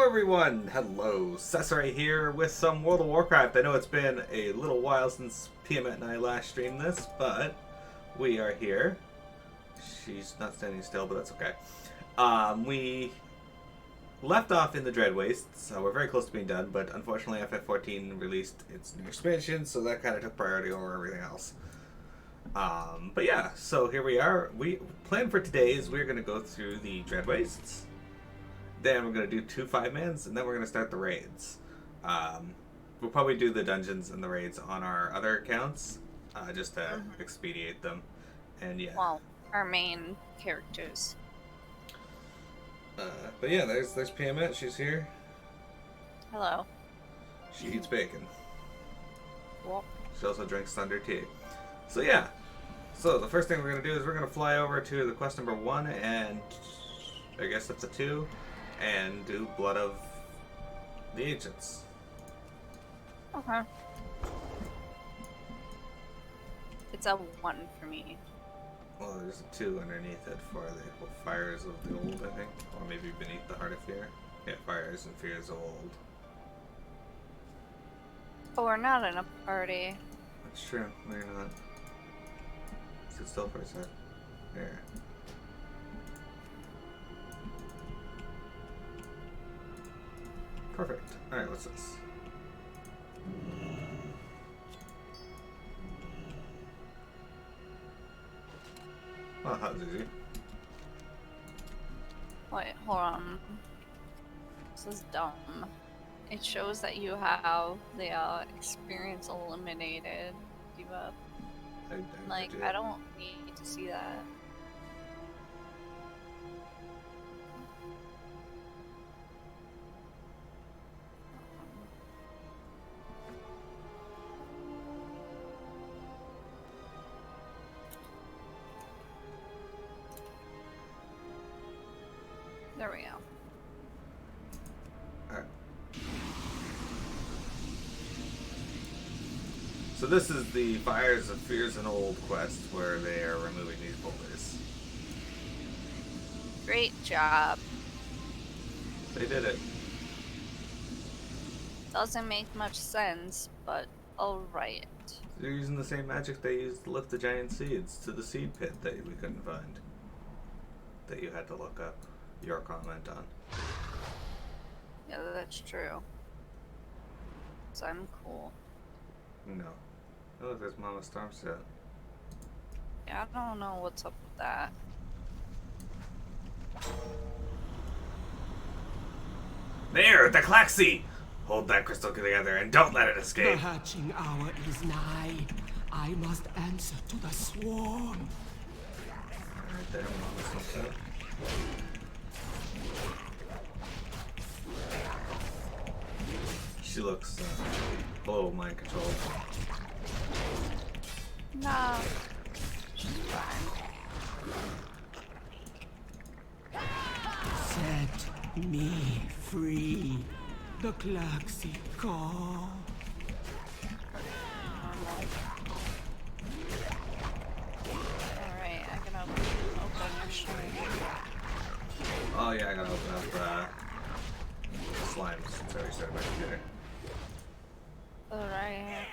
everyone! Hello, Cesare here with some World of Warcraft. I know it's been a little while since Piamet and I last streamed this, but we are here. She's not standing still, but that's okay. We left off in the Dread Wastes, so we're very close to being done, but unfortunately FF14 released its new expansion, so that kind of took priority over everything else. But yeah, so here we are. We plan for today is we're going to go through the Dread Wastes. Then we're going to do 2 5-mans, and then we're going to start the raids. We'll probably do the dungeons and the raids on our other accounts, just to expedite them. And yeah. Well, our main characters. But yeah, there's Piamet. She's here. Hello. She eats bacon. Well. She also drinks thunder tea. So yeah. So the first thing we're going to do is we're going to fly over to the quest number 1, and I guess that's a 2. And do Blood of the Ancients. Okay. It's a 1 for me. Well, there's a 2 underneath it for the Fires of the Old, I think. Or maybe beneath the Heart of Fear. Yeah, Fires and Fears of Old. Oh, we're not in a party. That's true. No, you're not. Sit still for a sec. There. Perfect. Alright, what's this? Oh, that was easy. Wait, hold on. This is dumb. It shows that you have the experience eliminated. Give up. I don't need to see that. There we go. Alright. So this is the Fires of Fears and Old quest where they are removing these boulders. Great job. They did it. Doesn't make much sense, but alright. They're using the same magic they used to lift the giant seeds to the seed pit that we couldn't find. That you had to look up your comment on. Yeah, that's true. So I'm cool. No. Oh, there's Mama Stormset. Yeah, I don't know what's up with that. There, the Klaxxi! Hold that crystal together and don't let it escape. The hatching hour is nigh. I must answer to the swarm. Right there, Mama Stormset. She looks below mind control. No. She's fine. Set me free. The Klaxxi call. Alright, I can open your stream. Oh yeah, I gotta open up slimes since I restarted my computer. Alright.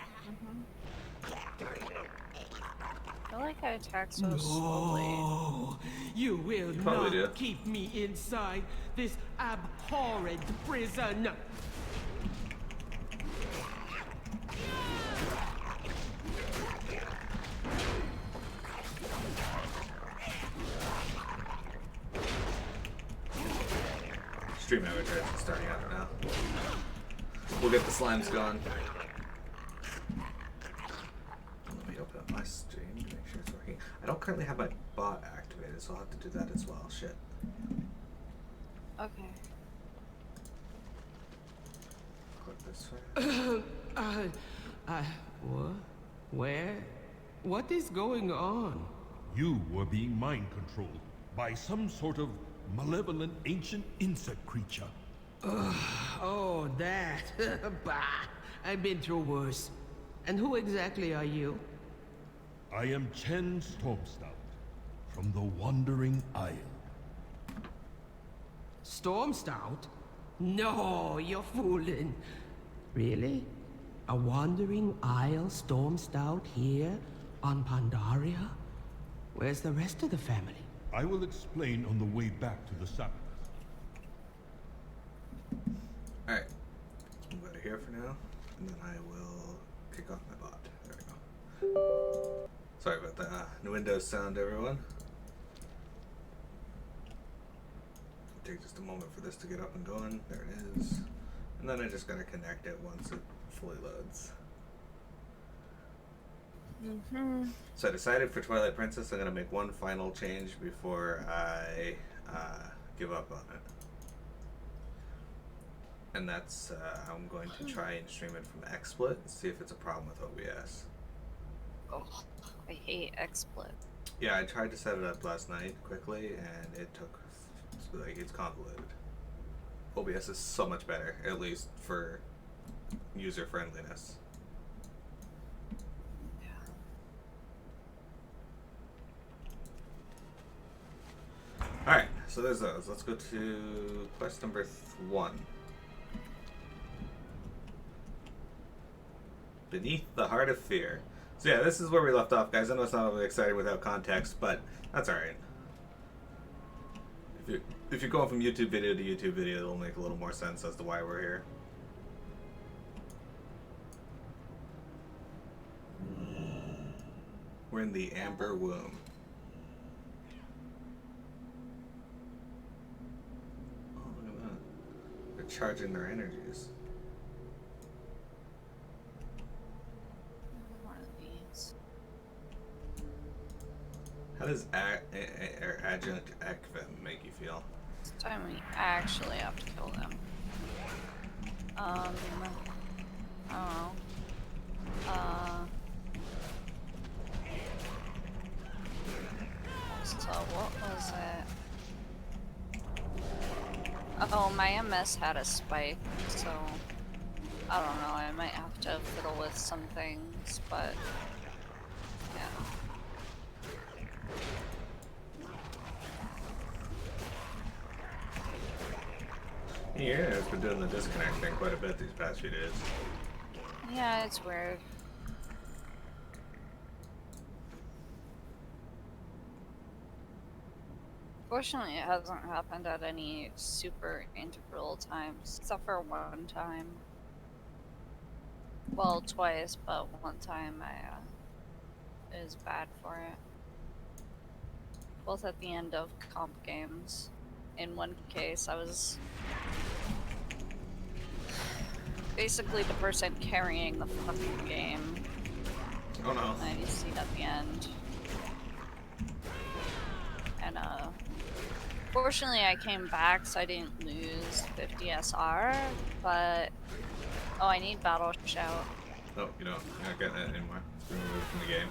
I feel like I attack so slowly. No, you will Probably not do. keep me inside this abhorrent prison. Stream advertising starting out now. We'll get the slimes going. Let me open up my stream to make sure it's working. I don't currently have my bot activated, so I'll have to do that as well. Shit. Okay. Click this way. What? Where? What is going on? You were being mind controlled by some sort of malevolent ancient insect creature. Oh, that. Bah, I've been through worse. And who exactly are you? I am Chen Stormstout from the Wandering Isle. Stormstout? No, you're fooling. Really? A wandering Isle storm stout here on Pandaria? Where's the rest of the family? I will explain on the way back to the south. Alright. I'm going to here for now, and then I will kick off my bot. There we go. Sorry about the Windows sound, everyone. It'll take just a moment for this to get up and going. There it is. And then I just gotta connect it once it fully loads. So I decided for Twilight Princess I'm gonna make one final change before I give up on it. And that's I'm going to try and stream it from XSplit and see if it's a problem with OBS. Oh, I hate XSplit. Yeah, I tried to set it up last night quickly and it took, like, it's convoluted. OBS is so much better, at least for user friendliness. Alright, so there's those. Let's go to quest number 1. Beneath the Heart of Fear. So yeah, this is where we left off, guys. I know it's not really exciting without context, but that's alright. If you're going from YouTube video to YouTube video, it'll make a little more sense as to why we're here. We're in the Amber Womb. Oh, look at that. They're charging their energies. One of these. How does Adjunct Ekvim make you feel? This time we actually have to kill them. I don't know. So what was it? Oh, my MS had a spike, so I don't know. I might have to fiddle with some things, but yeah. Yeah, it's been doing the disconnect thing quite a bit these past few days. Yeah, it's weird. Fortunately, it hasn't happened at any super integral times, except for one time. Well, twice, but one time it was bad for it. Both at the end of comp games. In one case, I was basically the person carrying the fucking game. Oh no. And you see it at the end. And fortunately I came back so I didn't lose 50 SR, but oh, I need Battle Shout. No, you don't. You're not getting that anymore. It's been removed from the game.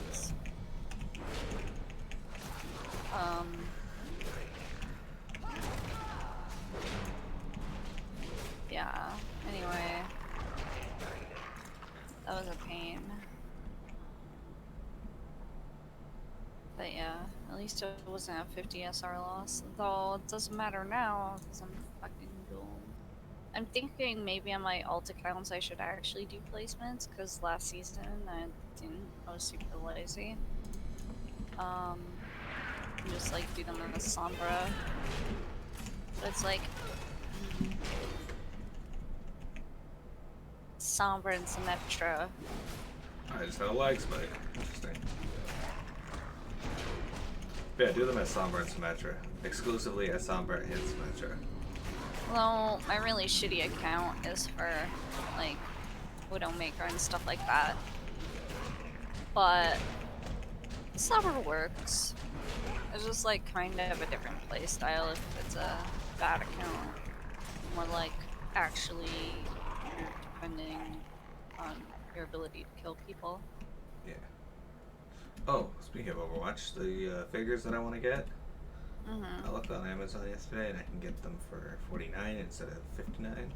Thanks. Yeah, anyway. That was a pain. But yeah, at least it wasn't a 50 SR loss, though it doesn't matter now, because I'm fucking doomed. I'm thinking maybe on my alt accounts I should actually do placements, because last season I was super lazy. Just like do them in the Sombra. But it's like Sombra and Symmetra. I just had a lag spike. Interesting. Yeah, do them as Sombra and Symmetra. Exclusively as Sombra and Symmetra. Well, my really shitty account is for, like, Widowmaker and stuff like that. But Sombra works. It's just, like, kind of a different playstyle if it's a bad account. More like, actually, you're depending on your ability to kill people. Yeah. Oh, speaking of Overwatch, the figures that I want to get, I looked on Amazon yesterday and I can get them for $49 instead of $59.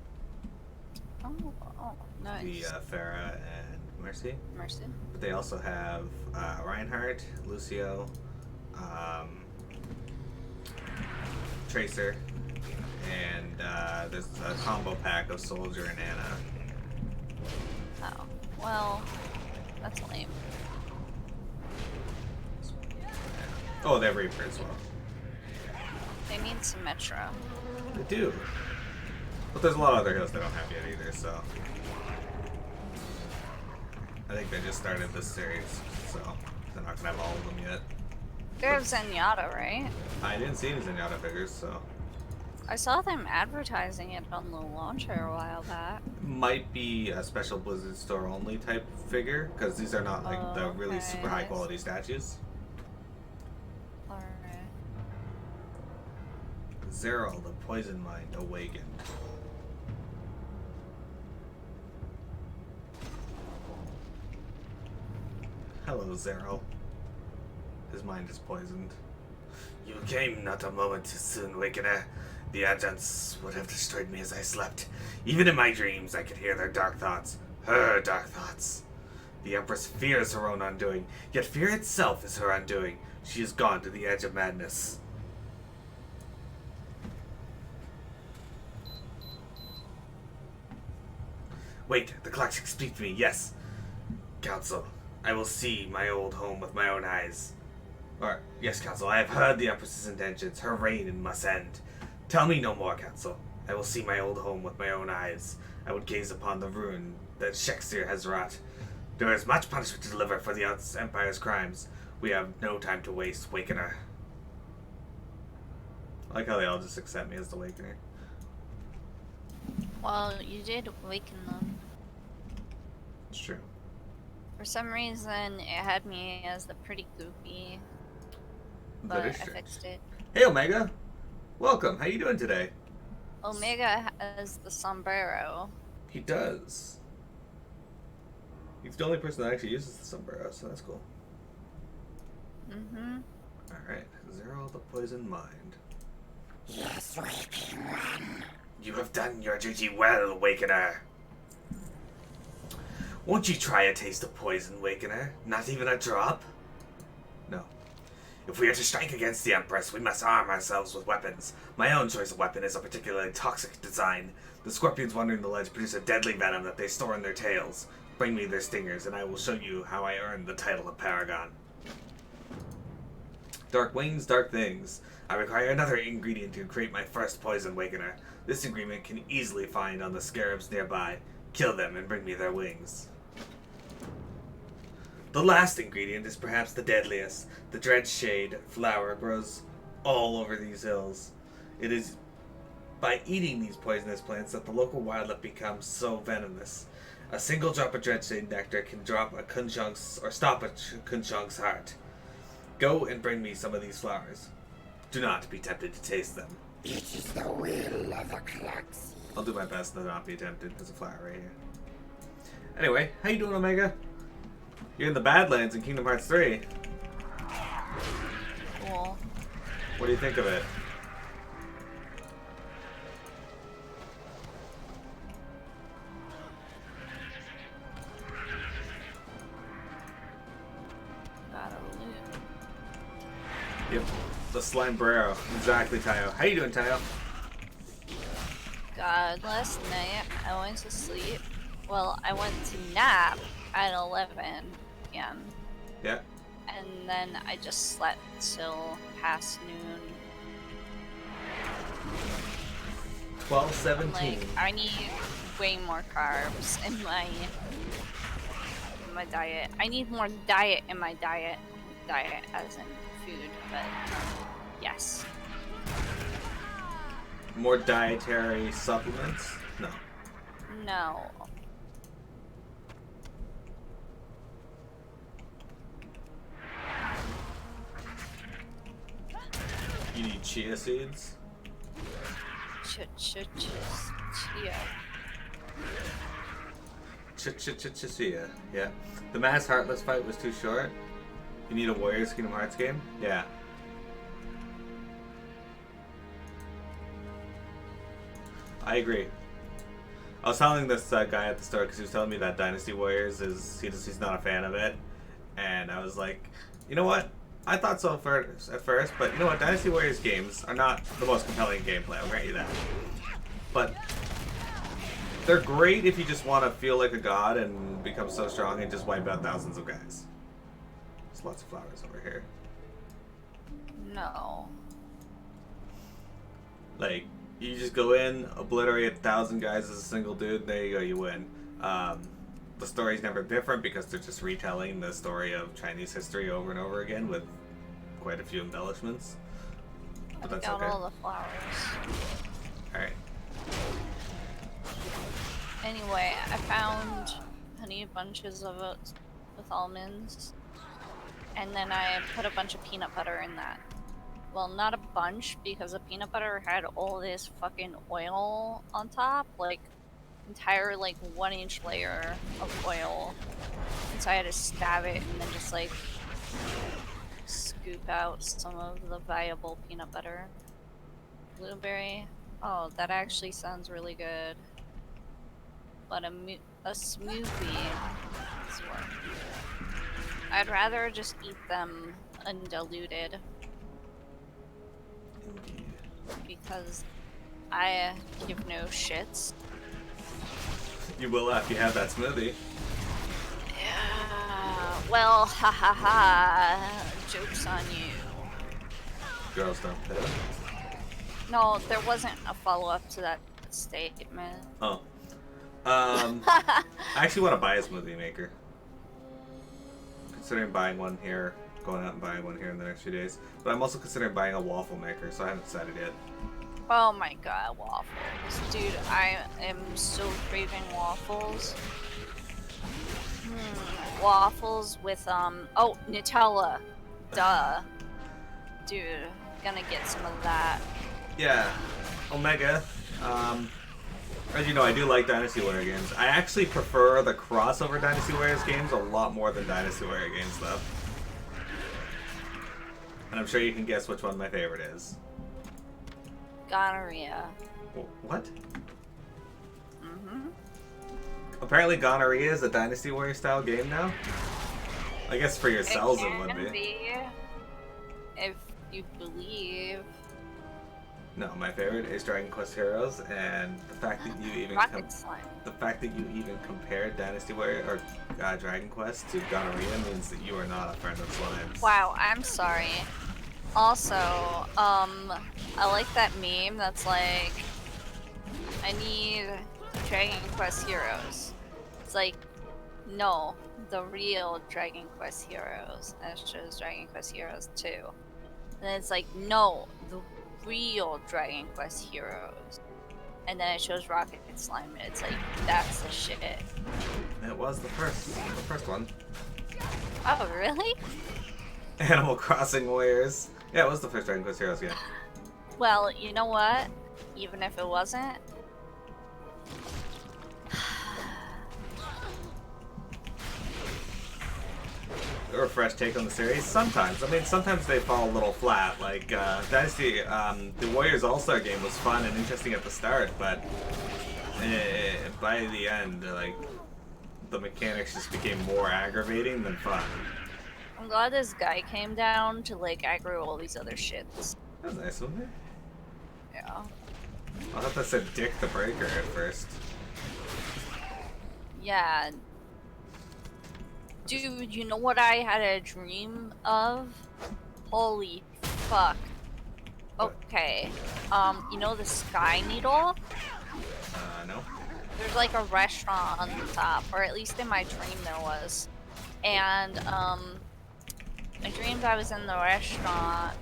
Oh, nice. The Pharah and Mercy. Mercy. But they also have Reinhardt, Lucio, Tracer, And there's a combo pack of Soldier and Anna. Oh, well, that's lame. Oh, they have Reaper as well. They need Symmetra. They do. But there's a lot of other heroes they don't have yet either, so. I think they just started this series, so they're not gonna have all of them yet. They have Zenyatta, right? I didn't see any Zenyatta figures, so. I saw them advertising it on the launcher a while back. Might be a special Blizzard store only type figure, because these are not like the really super high quality statues. Alright. Zero, the Poison Mind, awakened. Hello, Zero. His mind is poisoned. You came not a moment too soon, Awakener. The agents would have destroyed me as I slept. Even in my dreams, I could hear their dark thoughts. Her dark thoughts. The Empress fears her own undoing, yet fear itself is her undoing. She has gone to the edge of madness. Wait, the Klaxxi speak to me, yes. Council, I will see my old home with my own eyes. Or, yes, Council, I have heard the Empress's intentions. Her reign must end. Tell me no more, Council. I will see my old home with my own eyes. I would gaze upon the ruin that Shakespeare has wrought. There is much punishment to deliver for the Empire's crimes. We have no time to waste, Wakener. I like how they all just accept me as the Wakener. Well, you did awaken them. It's true. For some reason, it had me as the pretty goopy, but I fixed it. Hey, Omega. Welcome. How you doing today? Omega has the sombrero. He does. He's the only person that actually uses the sombrero, so that's cool. Mm-hmm. Alright. Zero, the Poison Mind. Yes, Waking One. You have done your duty well, Awakener. Won't you try a taste of poison, Awakener? Not even a drop? No. If we are to strike against the Empress, we must arm ourselves with weapons. My own choice of weapon is a particularly toxic design. The scorpions wandering the ledge produce a deadly venom that they store in their tails. Bring me their stingers, and I will show you how I earned the title of Paragon. Dark wings, dark things. I require another ingredient to create my first poison, Awakener. This ingredient can easily find on the scarabs nearby. Kill them and bring me their wings. The last ingredient is perhaps the deadliest. The Dreadshade flower grows all over these hills. It is by eating these poisonous plants that the local wildlife becomes so venomous. A single drop of Dreadshade nectar can drop a Kunchunk's or stop a Kunchunk's heart. Go and bring me some of these flowers. Do not be tempted to taste them. It is the will of the Klaxxi. I'll do my best to not be tempted. There's a flower right here. Anyway, how you doing, Omega? You're in the Badlands in Kingdom Hearts 3. Cool. What do you think of it? Got a loot. Yep, the Slimebrero. Exactly, Tayo. How you doing, Tayo? God, last night I went to sleep. Well, I went to nap at 11 p.m. Yeah. And then I just slept till past noon. 12:17. Like, I need way more carbs in my diet. I need more diet in my diet. Diet as in food, but yes. More dietary supplements? No. No. You need chia seeds? Chia. Chia. Yeah. The Mass Heartless fight was too short. You need a Warriors Kingdom Hearts game? Yeah. I agree. I was telling this guy at the store because he was telling me that Dynasty Warriors is he's not a fan of it, and I was like, you know what? I thought so at first, but you know what? Dynasty Warriors games are not the most compelling gameplay, I'll grant you that. But they're great if you just want to feel like a god and become so strong and just wipe out thousands of guys. There's lots of flowers over here. No. Like, you just go in, obliterate 1,000 guys as a single dude, there you go, you win. The story's never different because they're just retelling the story of Chinese history over and over again with quite a few embellishments. But that's okay. All the flowers. Alright. Anyway, I found honey bunches of it with almonds, and then I put a bunch of peanut butter in that. Well, not a bunch, because the peanut butter had all this fucking oil on top, like entire like 1-inch layer of oil. And so I had to stab it and then just like scoop out some of the valuable peanut butter. Blueberry. Oh, that actually sounds really good. But a smoothie is what. I'd rather just eat them undiluted. Indeed. Because I give no shits. You will if you have that smoothie. Yeah. Well, ha ha ha. Joke's on you. Girls don't pay. No, there wasn't a follow-up to that statement. Oh. I actually want to buy a smoothie maker. I'm considering buying one here, going out and buying one here in the next few days. But I'm also considering buying a waffle maker, so I haven't decided yet. Oh my god, waffles. Dude, I am so craving waffles. Waffles with, oh, Nutella. Duh. Dude, gonna get some of that. Yeah. Omega. As you know, I do like Dynasty Warrior games. I actually prefer the crossover Dynasty Warriors games a lot more than Dynasty Warrior games, though. And I'm sure you can guess which one my favorite is. Gonorrhea. What? Mm-hmm. Apparently Gonorrhea is a Dynasty Warrior style game now? I guess for yourselves it would be. If you believe. No, my favorite is Dragon Quest Heroes, and the fact that you even compared Dynasty Warrior or Dragon Quest to Gonorrhea means that you are not a friend of Slime's. Wow, I'm sorry. Also, I like that meme that's like, I need Dragon Quest Heroes. It's like, no, the real Dragon Quest Heroes. And it shows Dragon Quest Heroes 2. And it's like, no, the real Dragon Quest Heroes. And then it shows Rocket and Slime, and it's like, that's the shit. It was the first one. Oh, really? Animal Crossing Warriors. Yeah, it was the first Dragon Quest Heroes game. Well, you know what? Even if it wasn't, or a fresh take on the series. Sometimes. I mean, sometimes they fall a little flat. Like, Dynasty, the Warriors All-Star game was fun and interesting at the start, but by the end, like, the mechanics just became more aggravating than fun. I'm glad this guy came down to, like, aggro all these other shits. That was nice of me. Yeah. I thought that said Dick the Breaker at first. Yeah. Dude, you know what I had a dream of? Holy fuck. Okay. You know the Sky Needle? No. There's like a restaurant on the top, or at least in my dream there was. And, I dreamed I was in the restaurant,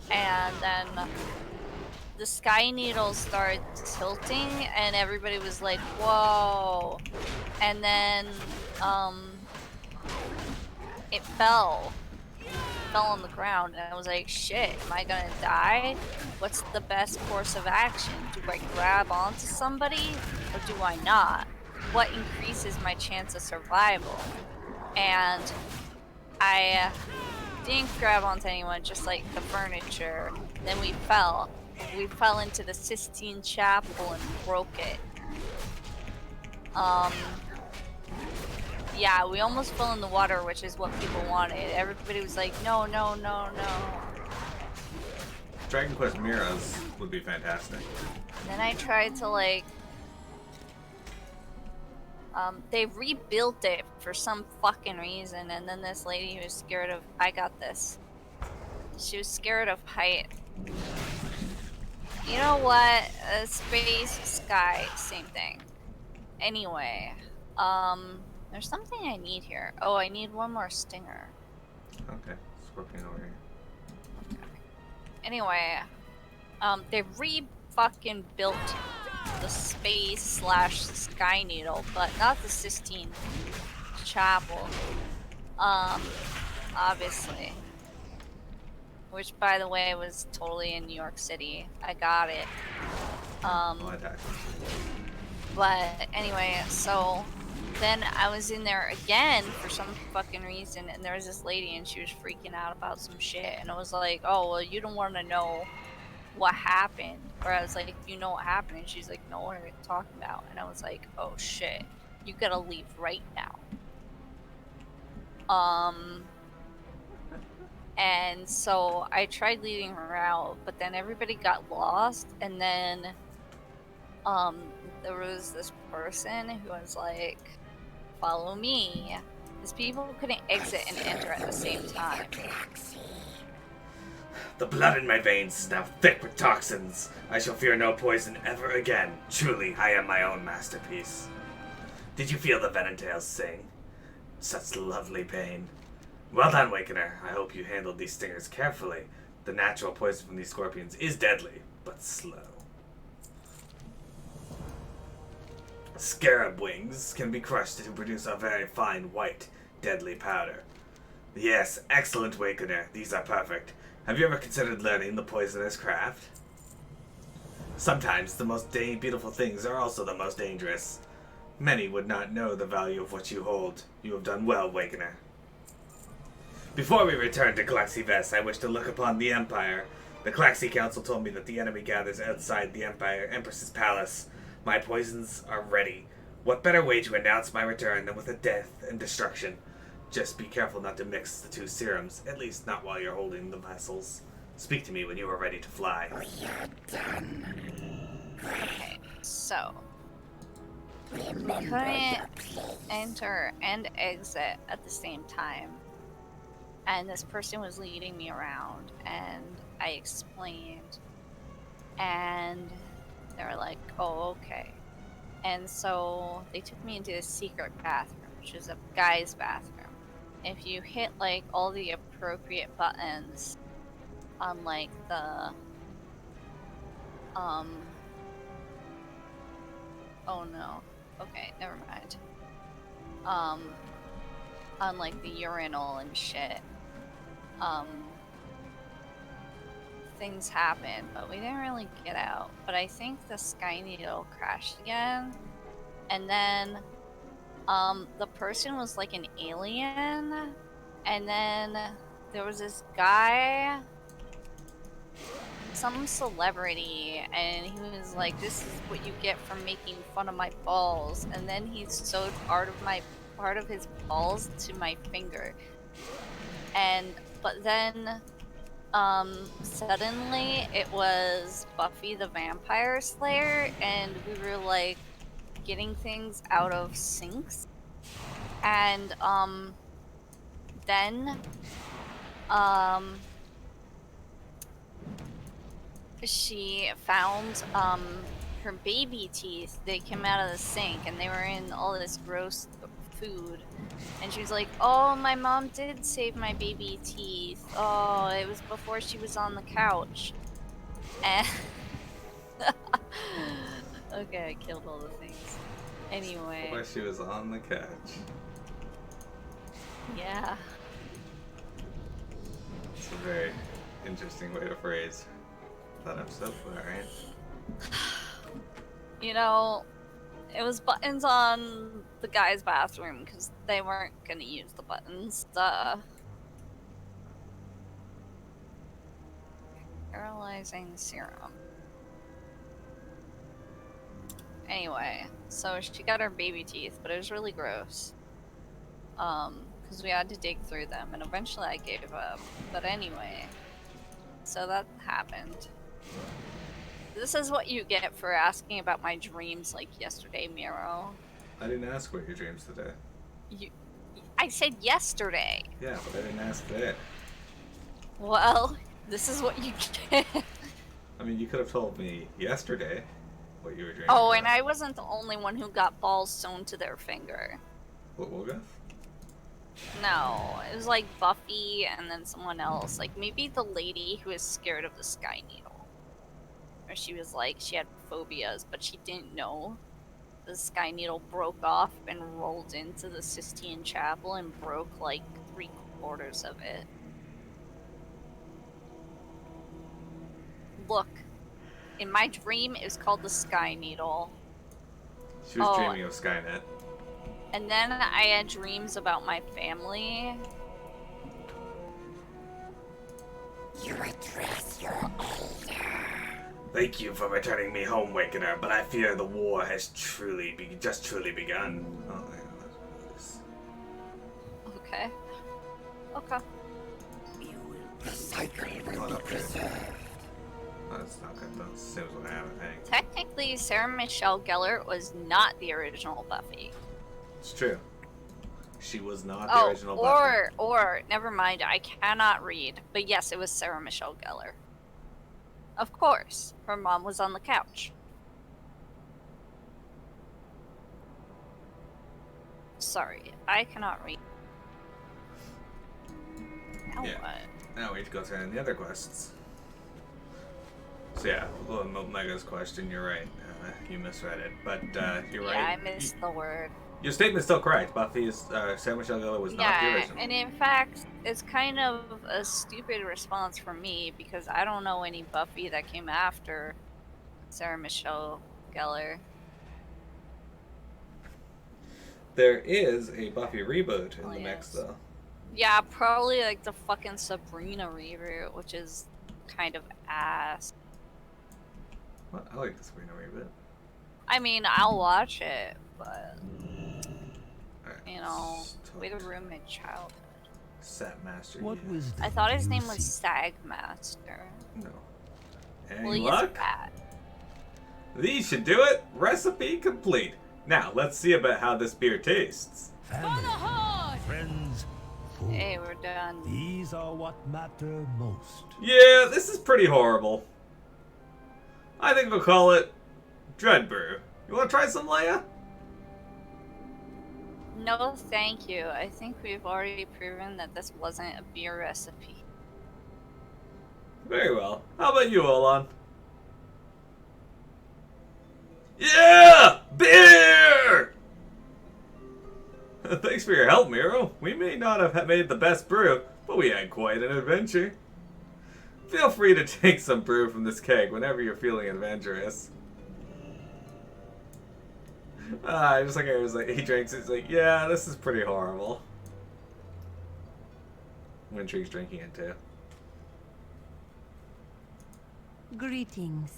and then the Sky Needle started tilting, and everybody was like, whoa. And then, it fell on the ground, and I was like, shit, am I gonna die? What's the best course of action? Do I grab onto somebody, or do I not? What increases my chance of survival? And I didn't grab onto anyone, just like the furniture. Then we fell. We fell into the Sistine Chapel and broke it. Yeah, we almost fell in the water, which is what people wanted. Everybody was like, no, no, no, no. Dragon Quest Miras would be fantastic. Then I tried to like... they rebuilt it for some fucking reason, and then this lady who was scared of... I got this. She was scared of height. You know what? Space, sky, same thing. Anyway, there's something I need here. Oh, I need one more stinger. Okay, Scorpion over here. Okay. Anyway, they re-fucking built the space / sky needle, but not the Sistine Chapel. Obviously. Which, by the way, was totally in New York City. I got it. But anyway, so then I was in there again for some fucking reason, and there was this lady, and she was freaking out about some shit, and I was like, oh, well, you don't want to know what happened. Or I was like, you know what happened? And she's like, no, what are you talking about? And I was like, oh shit, you gotta leave right now. And so I tried leading her out, but then everybody got lost, and then there was this person who was like, follow me. Because people couldn't exit and enter at the same time. The blood in my veins is now thick with toxins. I shall fear no poison ever again. Truly, I am my own masterpiece. Did you feel the Venentails sing? Such lovely pain. Well done, Wakener. I hope you handled these stingers carefully. The natural poison from these scorpions is deadly, but slow. Scarab wings can be crushed to produce a very fine white, deadly powder. Yes, excellent, Wakener. These are perfect. Have you ever considered learning the poisonous craft? Sometimes the most beautiful things are also the most dangerous. Many would not know the value of what you hold. You have done well, Wakener. Before we return to Klaxxi, I wish to look upon the Empire. The Klaxxi Council told me that the enemy gathers outside the Empress's palace. My poisons are ready. What better way to announce my return than with a death and destruction? Just be careful not to mix the two serums, at least not while you're holding the vessels. Speak to me when you are ready to fly. We are done. Okay, so we couldn't enter and exit at the same time. And this person was leading me around, and I explained, and they were like, oh, okay. And so they took me into a secret bathroom, which is a guy's bathroom. If you hit, like, all the appropriate buttons on, like, the, oh no. Okay, never mind. On, like, the urinal and shit. Things happen, but we didn't really get out. But I think the Sky Needle crashed again. And then, the person was like an alien. And then there was this guy, some celebrity, and he was like, this is what you get for making fun of my balls. And then he sewed part of his balls to my finger. But then suddenly it was Buffy the Vampire Slayer, and we were like getting things out of sinks. And then she found her baby teeth. They came out of the sink, and they were in all this gross food. And she was like, oh, my mom did save my baby teeth. Oh, it was before she was on the couch. And okay, I killed all the things. Anyway. Before she was on the couch. Yeah. It's a very interesting way to phrase that episode, alright. You know, it was buttons on the guy's bathroom because they weren't gonna use the buttons. Duh. Paralyzing serum. Anyway, so she got her baby teeth, but it was really gross. because we had to dig through them, and eventually I gave up. But anyway, so that happened. This is what you get for asking about my dreams like yesterday, Miro. I didn't ask about your dreams today. I said yesterday. Yeah, but I didn't ask that. Well, this is what you get. I mean, you could have told me yesterday what you were dreaming Oh, about. and I wasn't the only one who got balls sewn to their finger. What, Wolga? No, it was like Buffy and then someone else. Like maybe the lady who was scared of the Sky Needle. Or she was like, she had phobias, but she didn't know. The Sky Needle broke off and rolled into the Sistine Chapel and broke like 3/4 of it. Look, in my dream, it was called the Sky Needle. She was dreaming of Skynet. And then I had dreams about my family. You address your elder. Thank you for returning me home, Wakener, but I fear the war has just truly begun. Oh, my God. Okay. Okay. The cycle will be preserved. That's not good. That seems what I think. Technically, Sarah Michelle Gellar was not the original Buffy. It's true. She was not the original Buffy. Or, never mind, I cannot read. But yes, it was Sarah Michelle Gellar. Of course, her mom was on the couch. Sorry, I cannot read. Now Yeah. what? Now we have to go through the other quests. So yeah, well, Mega's question, you're right. You misread it, but you're right. Yeah, I missed the word. Your statement's still correct. Buffy is Sarah Michelle Gellar was not the original. And in fact, it's kind of a stupid response from me because I don't know any Buffy that came after Sarah Michelle Gellar. There is a Buffy reboot in the mix, Yes. though. Yeah, probably like the fucking Sabrina reboot, which is kind of ass. Well, I like the Sabrina reboot. I mean, I'll watch it, but Alright, you know, let's talk way to to ruin my childhood. Set Master. What yeah. wisdom I thought his do you name was seek? Stagmaster. No. Any Well, he's luck? fat. These should do it. Recipe complete. Now let's see about how this beer tastes. Family, friends, food. Hey, we're done. These are what matter most. Yeah, this is pretty horrible. I think we'll call it Dread Brew. You want to try some, Leia? No, thank you. I think we've already proven that this wasn't a beer recipe. Very well. How about you, Olan? Yeah! Beer! Thanks for your help, Miro. We may not have made the best brew, but we had quite an adventure. Feel free to take some brew from this keg whenever you're feeling adventurous. Just like I was like, he drinks it, it's like, yeah, this is pretty horrible. Wintrig's drinking it too. Greetings.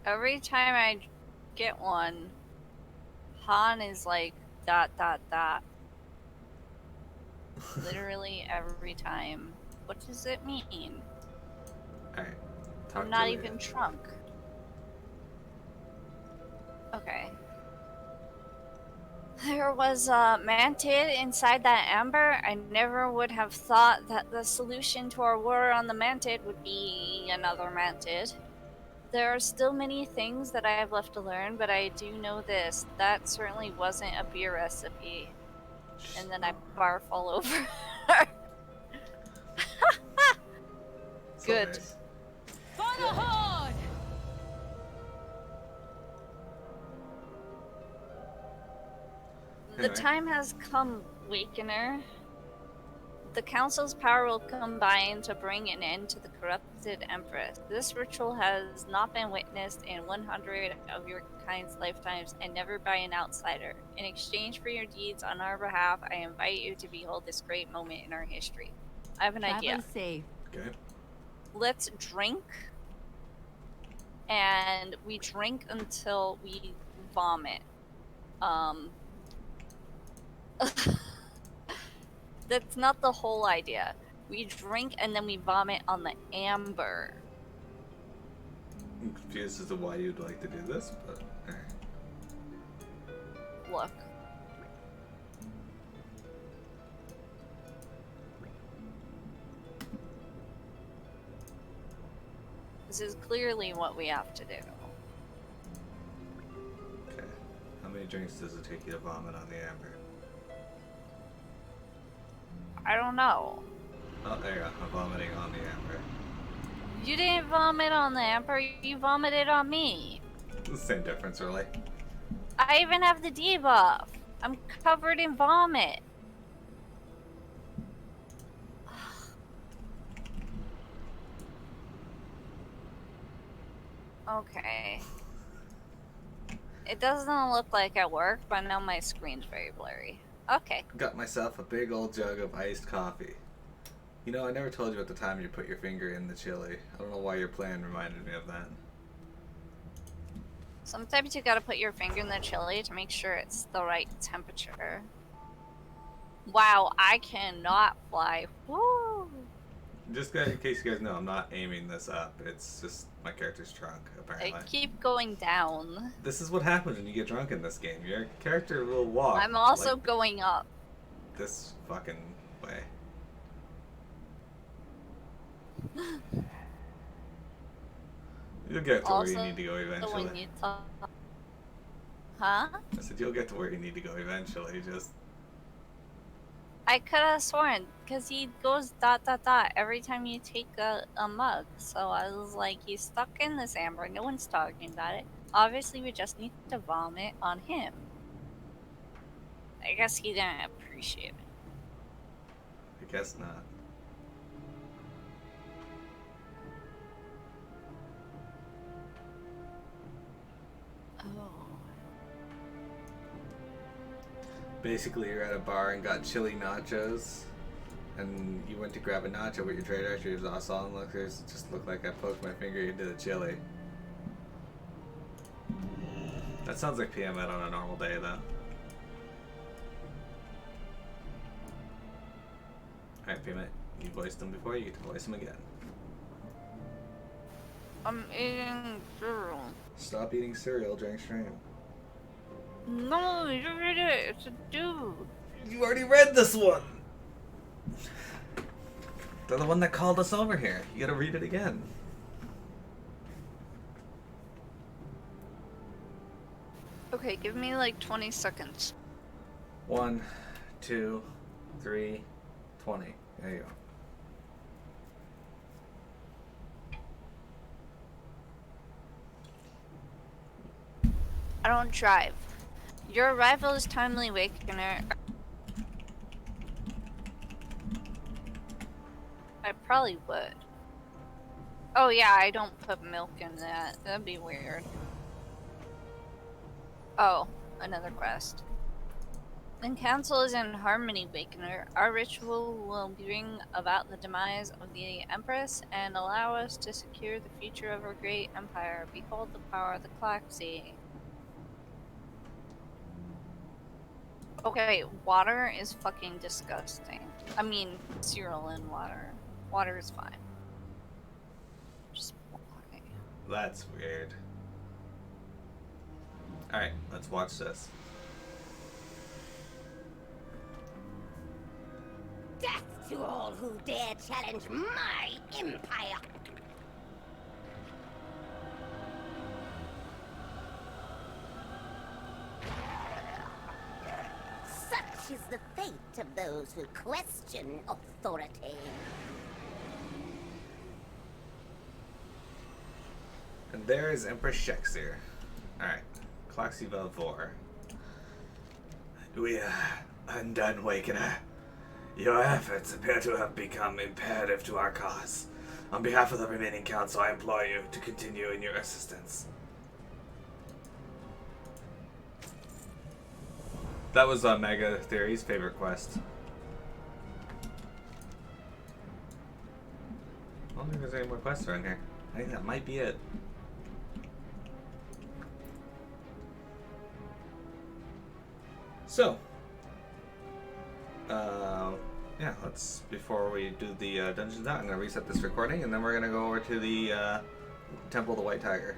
Every time I get one, Han is like, ... Literally every time. What does it mean? Alright. I'm not even drunk. Okay. There was a mantid inside that amber. I never would have thought that the solution to our war on the mantid would be another mantid. There are still many things that I have left to learn, but I do know this. That certainly wasn't a beer recipe. And then I barf all over her. Good. Nice. The Anyway. time has come, Wakener. The Council's power will combine to bring an end to the corrupted Empress. This ritual has not been witnessed in 100 of your kind's lifetimes and never by an outsider. In exchange for your deeds on our behalf, I invite you to behold this great moment in our history. I have an idea. Travel safe. Okay. Let's drink and we drink until we vomit. That's not the whole idea. We drink and then we vomit on the amber. I'm confused as to why you'd like to do this, but Look. This is clearly what we have to do. okay. How many drinks does it take you to vomit on the amber? I don't know. Oh, there you go. I'm vomiting on the amber. You didn't vomit on the amber, you vomited on me. It's the same difference, really. I even have the debuff. I'm covered in vomit. Okay. It doesn't look like it worked, but now my screen's very blurry. Okay. Got myself a big old jug of iced coffee. You know, I never told you at the time you put your finger in the chili. I don't know why your plan reminded me of that. Sometimes you gotta put your finger in the chili to make sure it's the right temperature. Wow, I cannot fly. Woo! Just in case you guys know, I'm not aiming this up. It's just my character's drunk, apparently. I keep going down. This is what happens when you get drunk in this game. Your character will walk. I'm also like going up. this fucking way. You'll get to where you need to go eventually. When you talk... Huh? I said you'll get to where you need to go eventually. Just I could have sworn, because he goes ... every time you take a mug. So I was like, he's stuck in this amber. No one's talking about it. Obviously, we just need to vomit on him. I guess he didn't appreciate it. I guess not. Oh. Basically, you're at a bar and got chili nachos, and you went to grab a nacho, but your trade archery was all solid lookers. It just looked like I poked my finger into the chili. That sounds like PM on a normal day, though. Alright, PM, you voiced them before, you get to voice them again. I'm eating cereal. Stop eating cereal during stream. No, you read it. It's a dude. You already read this one! They're the one that called us over here. You gotta read it again. Okay, give me like 20 seconds. 1, 2, 3, 20. There you go. I don't drive. Your arrival is timely, Wakener. I probably would. Oh yeah, I don't put milk in that. That'd be weird. Oh, another quest. When council is in harmony, Wakener, our ritual will bring about the demise of the Empress and allow us to secure the future of our great empire. Behold the power of the Klaxxi. Okay, water is fucking disgusting. I mean, cereal and water. Water is fine. Just why? That's weird. Alright, let's watch this. Death to all who dare challenge my empire! Such is the fate of those who question authority. And there is Empress Shexir. Alright, Klaxxi Valvor. We are undone, Wakener. Your efforts appear to have become imperative to our cause. On behalf of the remaining council, I implore you to continue in your assistance. That was Mega Theory's favorite quest. I don't think there's any more quests around here. I think that might be it. So, yeah, let's, before we do the dungeons out, I'm going to reset this recording, and then we're going to go over to the Temple of the White Tiger.